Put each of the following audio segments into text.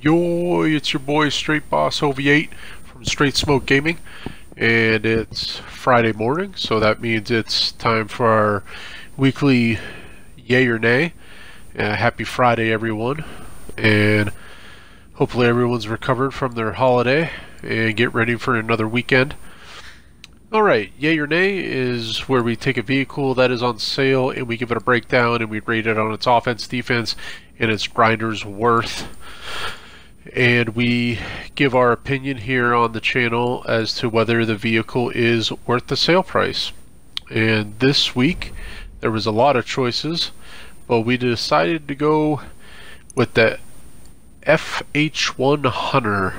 Yo, it's your boy Straight Boss OV8 from Straight Smoke Gaming, and it's Friday morning, so that means it's time for our weekly yay or nay. Happy Friday, everyone, and hopefully everyone's recovered from their holiday and get ready for another weekend. Alright, yay or nay is where we take a vehicle that is on sale and we give it a breakdown and we rate it on its offense, defense, and its grinder's worth. And we give our opinion here on the channel as to whether the vehicle is worth the sale price. And this week there was a lot of choices, but we decided to go with the FH-1 Hunter.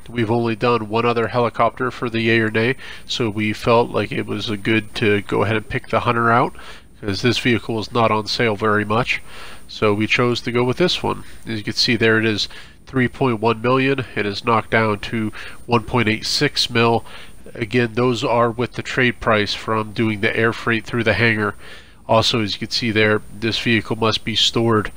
We've only done one other helicopter for the yay or nay, so we felt like it was good to go ahead and pick the Hunter out, because this vehicle is not on sale very much. So we chose to go with this one. As you can see there, it is 3.1 million. It is knocked down to 1.86 mil. Again, those are with the trade price from doing the air freight through the hangar. Also, as you can see there, this vehicle must be stored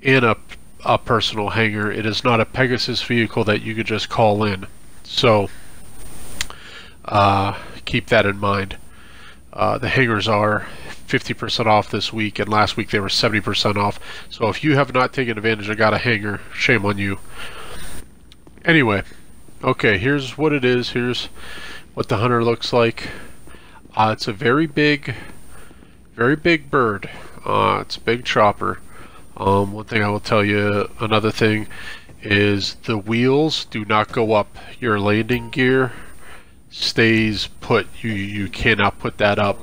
in a personal hangar. It is not a Pegasus vehicle that you could just call in. So keep that in mind. The hangars are 50% off this week, and last week they were 70% off. So if you have not taken advantage and got a hangar, shame on you. Anyway, okay, here's what it is. Here's what the Hunter looks like. It's a very big bird. It's a big chopper. One thing I will tell you, another thing, is the wheels do not go up. Your landing gear stays put. You cannot put that up.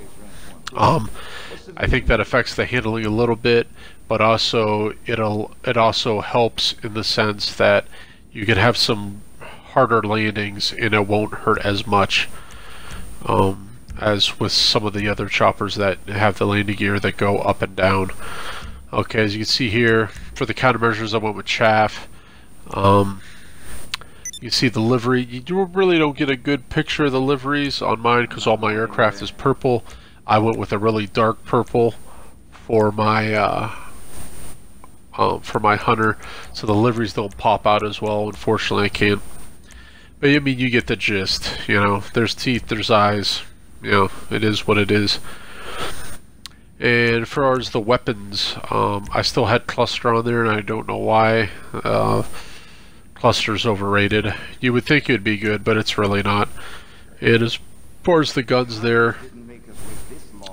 I think that affects the handling a little bit, but also it also helps in the sense that you can have some harder landings and it won't hurt as much as with some of the other choppers that have the landing gear that go up and down. Okay, as you can see here, for the countermeasures I went with chaff. You see the livery. You really don't get a good picture of the liveries on mine because all my aircraft is purple. I went with a really dark purple for my Hunter, so the liveries don't pop out as well. Unfortunately, I can't. But I mean, you get the gist. You know, there's teeth, there's eyes. You know, it is what it is. And as far as the weapons, I still had cluster on there, and I don't know why. Cluster's overrated. You would think it'd be good, but it's really not. And as far as the guns there,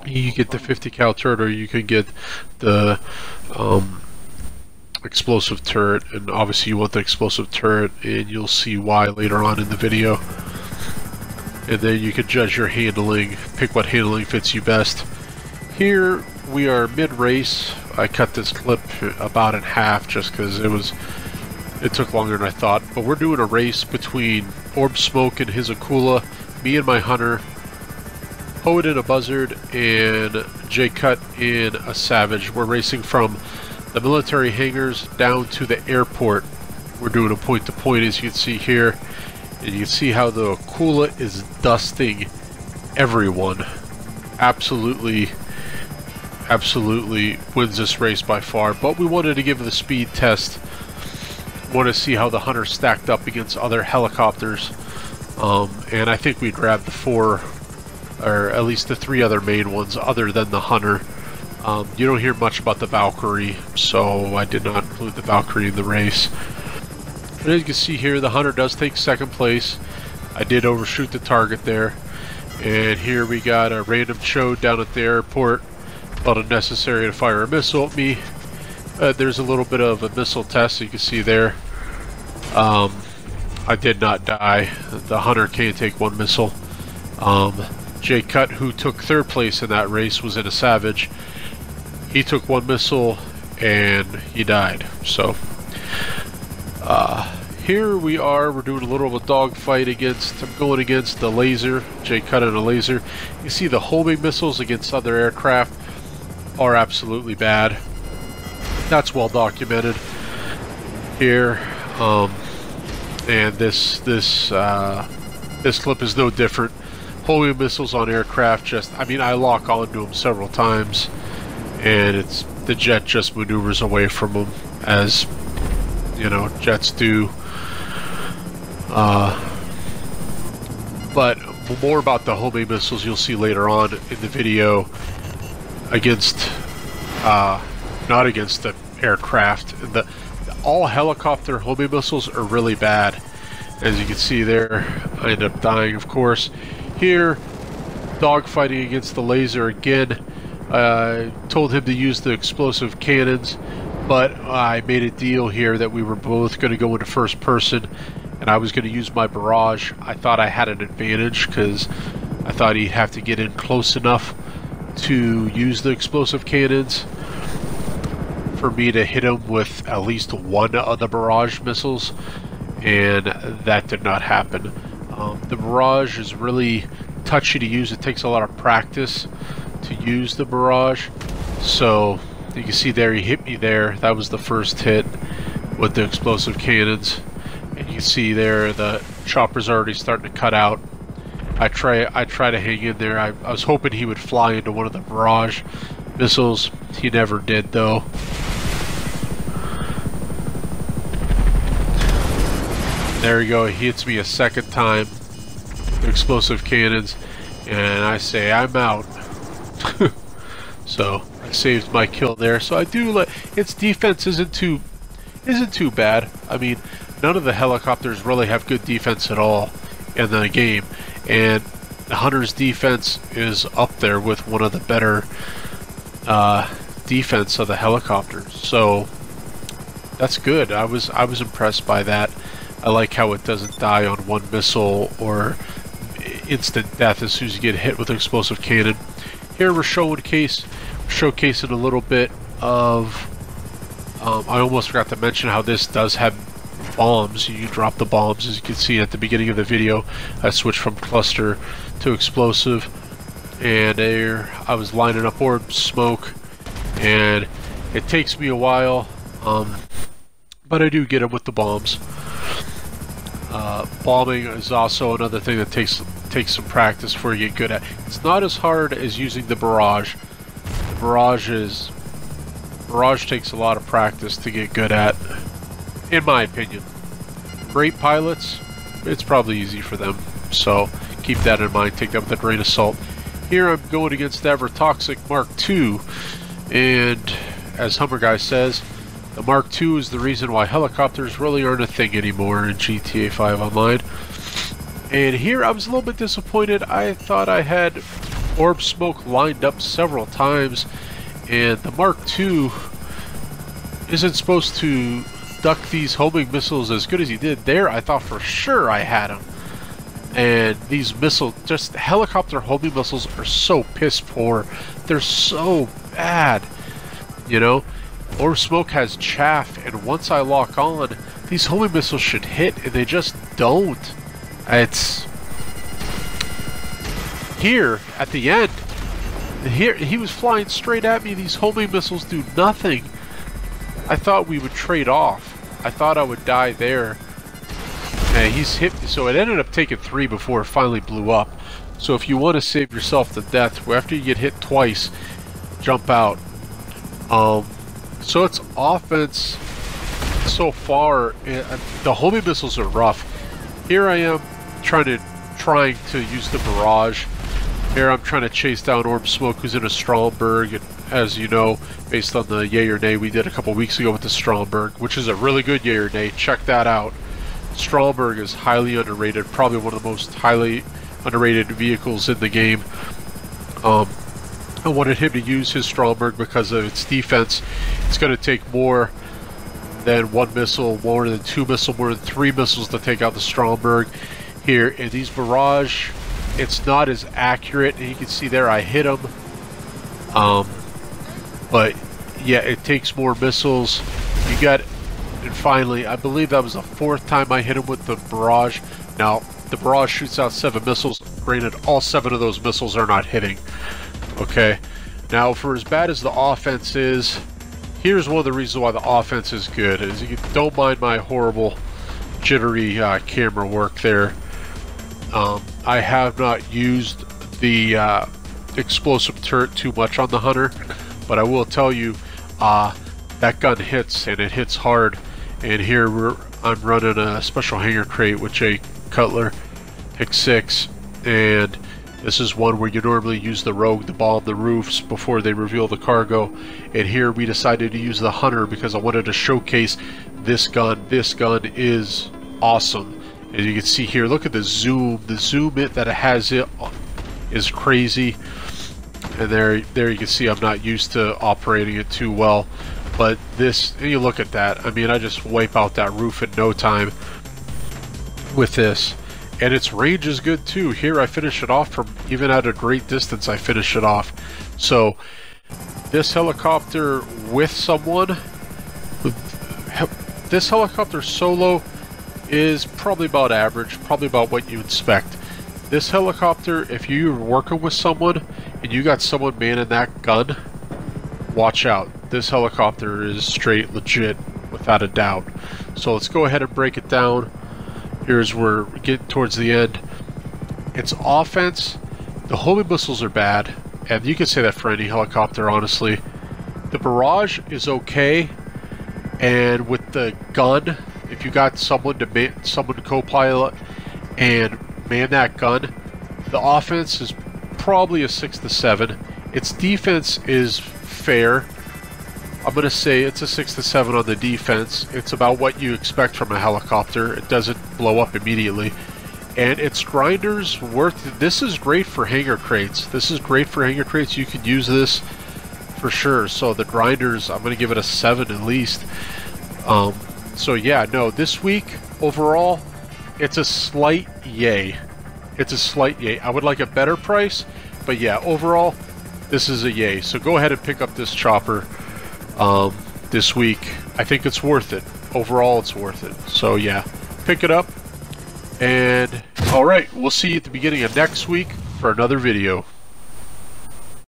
you get the 50 cal turret, or you can get the explosive turret, and obviously you want the explosive turret, and you'll see why later on in the video. And then you can judge your handling, pick what handling fits you best. Here we are mid-race. I cut this clip about in half just because it took longer than I thought. But we're doing a race between Orb Smoke and his Akula, me and my Hunter, Poet in a Buzzard, and J Cut in a Savage. We're racing from the military hangars down to the airport. We're doing a point-to-point, as you can see here. And you can see how the Akula is dusting everyone. Absolutely wins this race by far, but we wanted to give it a speed test. Want to see how the Hunter stacked up against other helicopters, and I think we grabbed the 4, or at least the 3 other main ones other than the Hunter. You don't hear much about the Valkyrie, so I did not include the Valkyrie in the race. But as you can see here, the Hunter does take second place. I did overshoot the target there, and here we got a random chode down at the airport. Felt it necessary to fire a missile at me. There's a little bit of a missile test, you can see there. I did not die. The Hunter can't take 1 missile. J Cut, who took 3rd place in that race, was in a Savage. He took 1 missile and he died. So here we are. We're doing a little of a dogfight against. I'm going against the laser. J Cut and a laser. You see the homing missiles against other aircraft are absolutely bad. That's well documented here, and this clip is no different. Homing missiles on aircraft, I mean, I lock onto them several times, and the jet just maneuvers away from them as you know, jets do. But more about the homing missiles you'll see later on in the video against, not against the aircraft. All helicopter homing missiles are really bad. As you can see there, I end up dying, of course. Here, dogfighting against the laser again. Told him to use the explosive cannons, but I made a deal here that we were both going to go into first person, and I was going to use my barrage. I thought I had an advantage because I thought he'd have to get in close enough to use the explosive cannons for me to hit him with at least one of the barrage missiles, and that did not happen. The barrage is really touchy to use. It takes a lot of practice to use the barrage. So you can see there, he hit me there. That was the first hit with the explosive cannons, and you can see there the chopper's already starting to cut out. I try to hang in there. I was hoping he would fly into one of the barrage missiles. He never did, though. There we go. He hits me a second time. The explosive cannons, and I say I'm out. So I saved my kill there. So I do let its defense isn't too bad. I mean, none of the helicopters really have good defense at all in the game, and the Hunter's defense is up there with one of the better defense of the helicopters. So that's good. I was impressed by that. I like how it doesn't die on one missile or instant death as soon as you get hit with an explosive cannon. Here we're showcasing a little bit of, I almost forgot to mention how this does have bombs. You drop the bombs, as you can see at the beginning of the video. I switched from cluster to explosive, and there I was lining up orb smoke, and it takes me a while, but I do get them with the bombs. Bombing is also another thing that takes some practice before you get good at. It's not as hard as using the barrage. The barrage takes a lot of practice to get good at, in my opinion. Great pilots, it's probably easy for them, so keep that in mind. Take that with a grain of salt. Here I'm going against the Ever Toxic Mark II, and as Hummer Guy says, the Mark II is the reason why helicopters really aren't a thing anymore in GTA 5 Online. And here I was a little bit disappointed. I thought I had orb smoke lined up several times, and the Mark II isn't supposed to duck these homing missiles as good as he did. There I thought for sure I had him. And these missiles, just helicopter homing missiles, are so piss poor. They're so bad, you know. Orb smoke has chaff, and once I lock on, these homing missiles should hit, and they just don't. It's here at the end. Here he was flying straight at me. These homing missiles do nothing. I thought we would trade off. I thought I would die there. And he's hit me, so it ended up taking 3 before it finally blew up. So if you want to save yourself the death, after you get hit twice, jump out. So it's offense so far. The homing missiles are rough. Here I am trying to use the barrage. Here I'm trying to chase down Orb Smoke, who's in a Stromberg, and as you know, based on the yay or nay we did a couple weeks ago with the Stromberg, which is a really good yay or nay. Check that out. Stromberg is highly underrated, probably one of the most highly underrated vehicles in the game. I wanted him to use his Stromberg because of its defense. It's going to take more than 1 missile, more than 2 missiles, more than 3 missiles to take out the Stromberg. Here in these barrage, it's not as accurate, and you can see there I hit him. But yeah, it takes more missiles. You got, and finally, I believe that was the 4th time I hit him with the barrage. Now, the barrage shoots out 7 missiles. Granted, all 7 of those missiles are not hitting. Okay, now for as bad as the offense is, here's one of the reasons why the offense is good. Is you don't mind my horrible jittery camera work there. I have not used the explosive turret too much on the Hunter, but I will tell you that gun hits, and it hits hard. And here I'm running a special hanger crate with J Cutler, pick 6, and this is one where you normally use the Rogue to bomb the roofs before they reveal the cargo. And here we decided to use the Hunter because I wanted to showcase this gun. This gun is awesome. As you can see here, look at the zoom that it has is crazy. And there you can see I'm not used to operating it too well. But this, you look at that, I mean, I just wipe out that roof in no time with this. And its range is good too. Here I finish it off from even at a great distance. I finish it off. So this helicopter with someone, this helicopter solo is probably about average, probably about what you expect. This helicopter, if you're working with someone and you got someone manning that gun, watch out. This helicopter is straight legit without a doubt. So let's go ahead and break it down. Here's where we're getting towards the end. It's offense. The homing missiles are bad, and you can say that for any helicopter, honestly. The barrage is okay, and with the gun, if you got someone to co-pilot and man that gun, the offense is probably a 6 to 7. Its defense is fair. I'm going to say it's a 6 to 7 on the defense. It's about what you expect from a helicopter. It doesn't blow up immediately. And its grinders this is great for hanger crates. This is great for hanger crates. You could use this for sure. So the grinders, I'm going to give it a 7 at least. So yeah, no, this week overall, it's a slight yay. It's a slight yay. I would like a better price, but yeah, overall, this is a yay. So go ahead and pick up this chopper this week. I think it's worth it. Overall, it's worth it. So yeah, pick it up. And alright, we'll see you at the beginning of next week for another video.